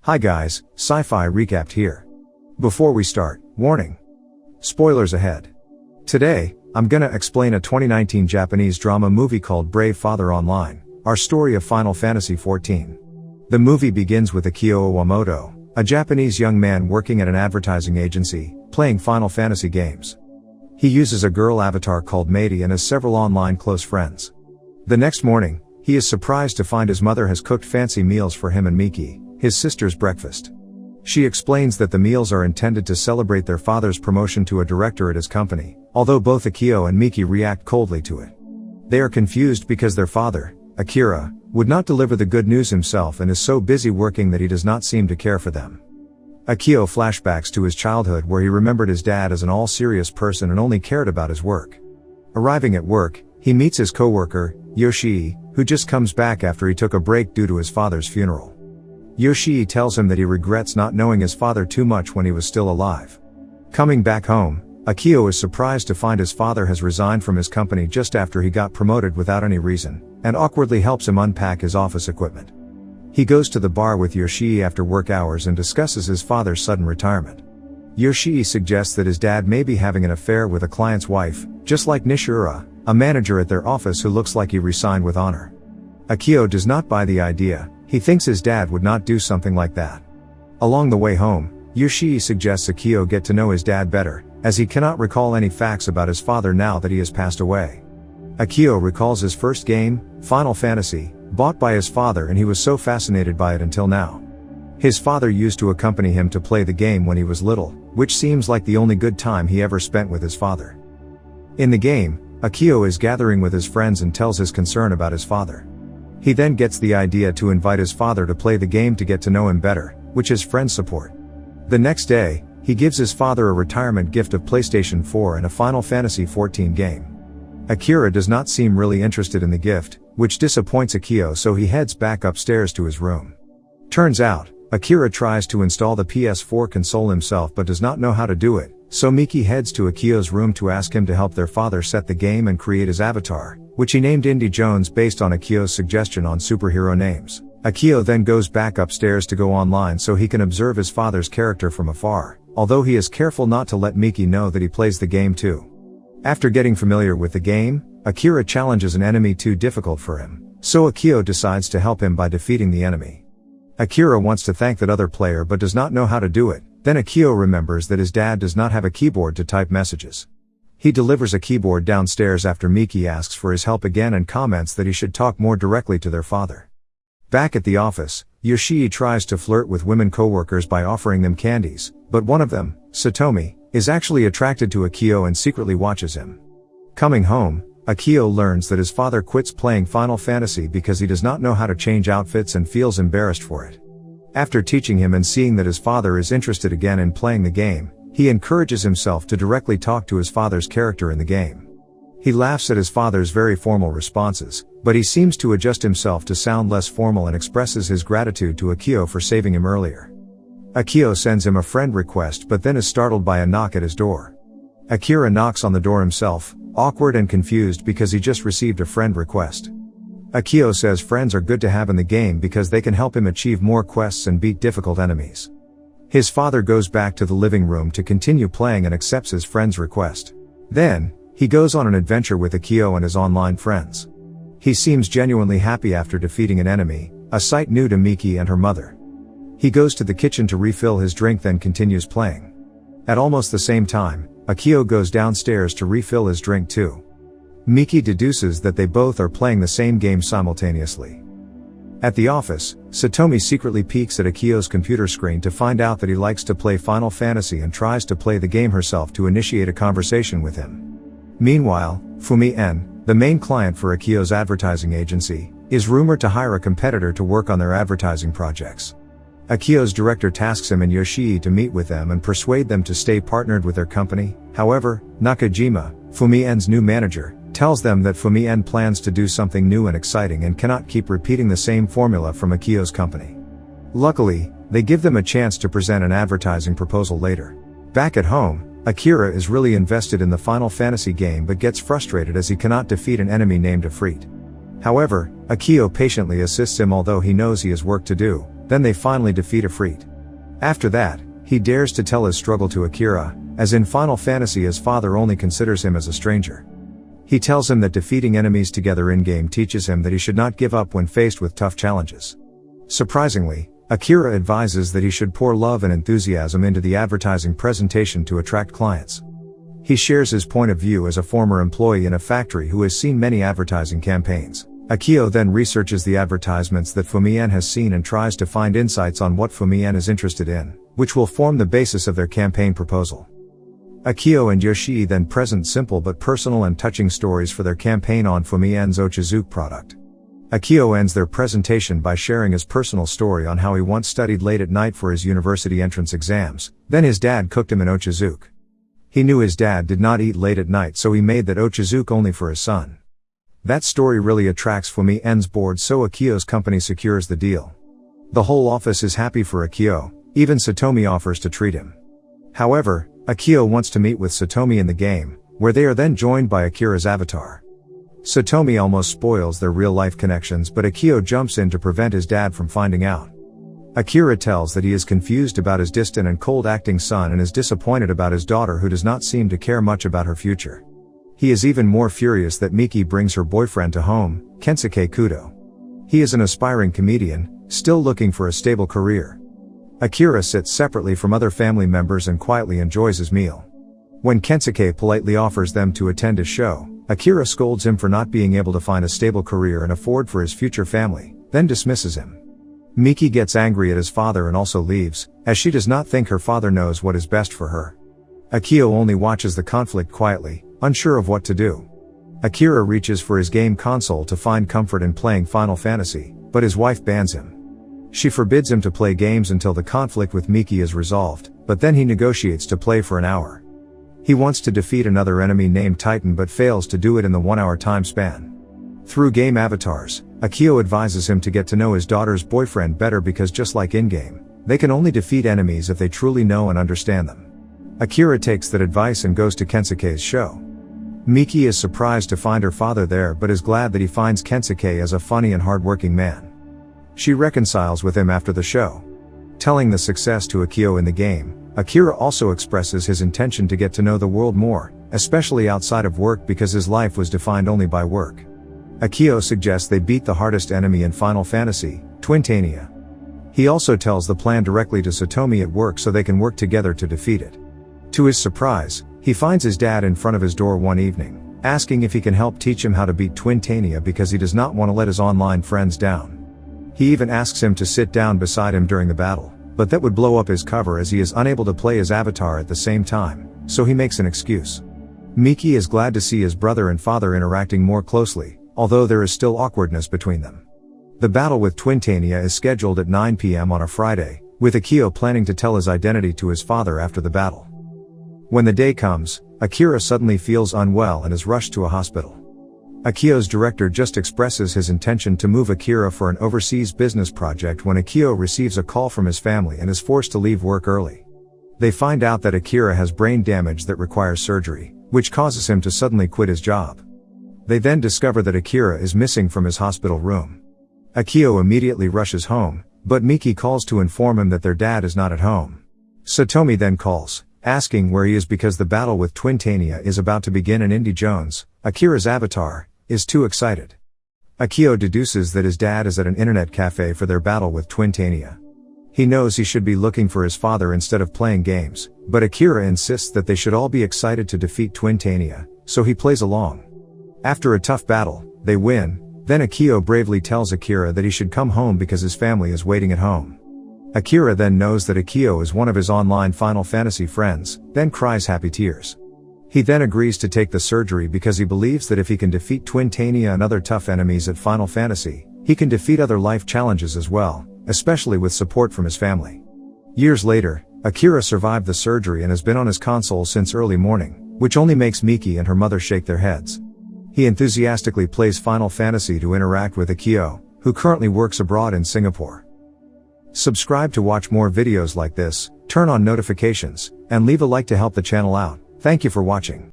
Hi guys, Sci-Fi Recapped here. Before we start, warning. Spoilers ahead. Today, I'm gonna explain a 2019 Japanese drama movie called Brave Father Online, our story of Final Fantasy XIV. The movie begins with Akio Iwamoto, a Japanese young man working at an advertising agency, playing Final Fantasy games. He uses a girl avatar called Maidi and has several online close friends. The next morning, he is surprised to find his mother has cooked fancy meals for him and Miki, his sister's breakfast. She explains that the meals are intended to celebrate their father's promotion to a director at his company, although both Akio and Miki react coldly to it. They are confused because their father, Akira, would not deliver the good news himself and is so busy working that he does not seem to care for them. Akio flashbacks to his childhood where he remembered his dad as an all-serious person and only cared about his work. Arriving at work, he meets his co-worker, Yoshii, who just comes back after he took a break due to his father's funeral. Yoshii tells him that he regrets not knowing his father too much when he was still alive. Coming back home, Akio is surprised to find his father has resigned from his company just after he got promoted without any reason, and awkwardly helps him unpack his office equipment. He goes to the bar with Yoshii after work hours and discusses his father's sudden retirement. Yoshii suggests that his dad may be having an affair with a client's wife, just like Nishura, a manager at their office who looks like he resigned with honor. Akio does not buy the idea. He thinks his dad would not do something like that. Along the way home, Yoshii suggests Akio get to know his dad better, as he cannot recall any facts about his father now that he has passed away. Akio recalls his first game, Final Fantasy, bought by his father, and he was so fascinated by it until now. His father used to accompany him to play the game when he was little, which seems like the only good time he ever spent with his father. In the game, Akio is gathering with his friends and tells his concern about his father. He then gets the idea to invite his father to play the game to get to know him better, which his friends support. The next day, he gives his father a retirement gift of PlayStation 4 and a Final Fantasy XIV game. Akira does not seem really interested in the gift, which disappoints Akio, so he heads back upstairs to his room. Turns out, Akira tries to install the PS4 console himself but does not know how to do it, so Miki heads to Akio's room to ask him to help their father set the game and create his avatar, which he named Indy Jones based on Akio's suggestion on superhero names. Akio then goes back upstairs to go online so he can observe his father's character from afar, although he is careful not to let Miki know that he plays the game too. After getting familiar with the game, Akira challenges an enemy too difficult for him, so Akio decides to help him by defeating the enemy. Akira wants to thank that other player but does not know how to do it. Then Akio remembers that his dad does not have a keyboard to type messages. He delivers a keyboard downstairs after Miki asks for his help again and comments that he should talk more directly to their father. Back at the office, Yoshii tries to flirt with women co-workers by offering them candies, but one of them, Satomi, is actually attracted to Akio and secretly watches him. Coming home, Akio learns that his father quits playing Final Fantasy because he does not know how to change outfits and feels embarrassed for it. After teaching him and seeing that his father is interested again in playing the game, he encourages himself to directly talk to his father's character in the game. He laughs at his father's very formal responses, but he seems to adjust himself to sound less formal and expresses his gratitude to Akio for saving him earlier. Akio sends him a friend request but then is startled by a knock at his door. Akira knocks on the door himself, awkward and confused because he just received a friend request. Akio says friends are good to have in the game because they can help him achieve more quests and beat difficult enemies. His father goes back to the living room to continue playing and accepts his friend's request. Then, he goes on an adventure with Akio and his online friends. He seems genuinely happy after defeating an enemy, a sight new to Miki and her mother. He goes to the kitchen to refill his drink then continues playing. At almost the same time, Akio goes downstairs to refill his drink too. Miki deduces that they both are playing the same game simultaneously. At the office, Satomi secretly peeks at Akio's computer screen to find out that he likes to play Final Fantasy and tries to play the game herself to initiate a conversation with him. Meanwhile, Fumi-en, the main client for Akio's advertising agency, is rumored to hire a competitor to work on their advertising projects. Akio's director tasks him and Yoshii to meet with them and persuade them to stay partnered with their company. However, Nakajima, Fumi-en's new manager, tells them that Fumi-en plans to do something new and exciting and cannot keep repeating the same formula from Akio's company. Luckily, they give them a chance to present an advertising proposal later. Back at home, Akira is really invested in the Final Fantasy game but gets frustrated as he cannot defeat an enemy named Ifrit. However, Akio patiently assists him although he knows he has work to do, then they finally defeat Ifrit. After that, he dares to tell his struggle to Akira, as in Final Fantasy his father only considers him as a stranger. He tells him that defeating enemies together in-game teaches him that he should not give up when faced with tough challenges. Surprisingly, Akira advises that he should pour love and enthusiasm into the advertising presentation to attract clients. He shares his point of view as a former employee in a factory who has seen many advertising campaigns. Akio then researches the advertisements that Fumien has seen and tries to find insights on what Fumien is interested in, which will form the basis of their campaign proposal. Akio and Yoshii then present simple but personal and touching stories for their campaign on Fumien's Ochazuke product. Akio ends their presentation by sharing his personal story on how he once studied late at night for his university entrance exams, then his dad cooked him an Ochazuke. He knew his dad did not eat late at night, so he made that Ochazuke only for his son. That story really attracts Fumien's board, so Akio's company secures the deal. The whole office is happy for Akio, even Satomi offers to treat him. However, Akio wants to meet with Satomi in the game, where they are then joined by Akira's avatar. Satomi almost spoils their real-life connections, but Akio jumps in to prevent his dad from finding out. Akira tells that he is confused about his distant and cold-acting son and is disappointed about his daughter who does not seem to care much about her future. He is even more furious that Miki brings her boyfriend to home, Kensuke Kudo. He is an aspiring comedian, still looking for a stable career. Akira sits separately from other family members and quietly enjoys his meal. When Kensuke politely offers them to attend his show, Akira scolds him for not being able to find a stable career and afford for his future family, then dismisses him. Miki gets angry at his father and also leaves, as she does not think her father knows what is best for her. Akio only watches the conflict quietly, unsure of what to do. Akira reaches for his game console to find comfort in playing Final Fantasy, but his wife bans him. She forbids him to play games until the conflict with Miki is resolved, but then he negotiates to play for an hour. He wants to defeat another enemy named Titan but fails to do it in the 1 hour time span. Through game avatars, Akio advises him to get to know his daughter's boyfriend better because just like in-game, they can only defeat enemies if they truly know and understand them. Akira takes that advice and goes to Kensuke's show. Miki is surprised to find her father there but is glad that he finds Kensuke as a funny and hardworking man. She reconciles with him after the show. Telling the success to Akio in the game, Akira also expresses his intention to get to know the world more, especially outside of work because his life was defined only by work. Akio suggests they beat the hardest enemy in Final Fantasy, Twintania. He also tells the plan directly to Satomi at work so they can work together to defeat it. To his surprise, he finds his dad in front of his door one evening, asking if he can help teach him how to beat Twintania because he does not want to let his online friends down. He even asks him to sit down beside him during the battle, but that would blow up his cover as he is unable to play his avatar at the same time, so he makes an excuse. Miki is glad to see his brother and father interacting more closely, although there is still awkwardness between them. The battle with Twintania is scheduled at 9 p.m. on a Friday, with Akio planning to tell his identity to his father after the battle. When the day comes, Akira suddenly feels unwell and is rushed to a hospital. Akio's director just expresses his intention to move Akira for an overseas business project when Akio receives a call from his family and is forced to leave work early. They find out that Akira has brain damage that requires surgery, which causes him to suddenly quit his job. They then discover that Akira is missing from his hospital room. Akio immediately rushes home, but Miki calls to inform him that their dad is not at home. Satomi then calls, asking where he is because the battle with Twintania is about to begin and Indy Jones, Akira's avatar, is too excited. Akio deduces that his dad is at an internet cafe for their battle with Twintania. He knows he should be looking for his father instead of playing games, but Akira insists that they should all be excited to defeat Twintania, so he plays along. After a tough battle, they win, then Akio bravely tells Akira that he should come home because his family is waiting at home. Akira then knows that Akio is one of his online Final Fantasy friends, then cries happy tears. He then agrees to take the surgery because he believes that if he can defeat Twintania and other tough enemies at Final Fantasy, he can defeat other life challenges as well, especially with support from his family. Years later, Akira survived the surgery and has been on his console since early morning, which only makes Miki and her mother shake their heads. He enthusiastically plays Final Fantasy to interact with Akio, who currently works abroad in Singapore. Subscribe to watch more videos like this, turn on notifications, and leave a like to help the channel out. Thank you for watching.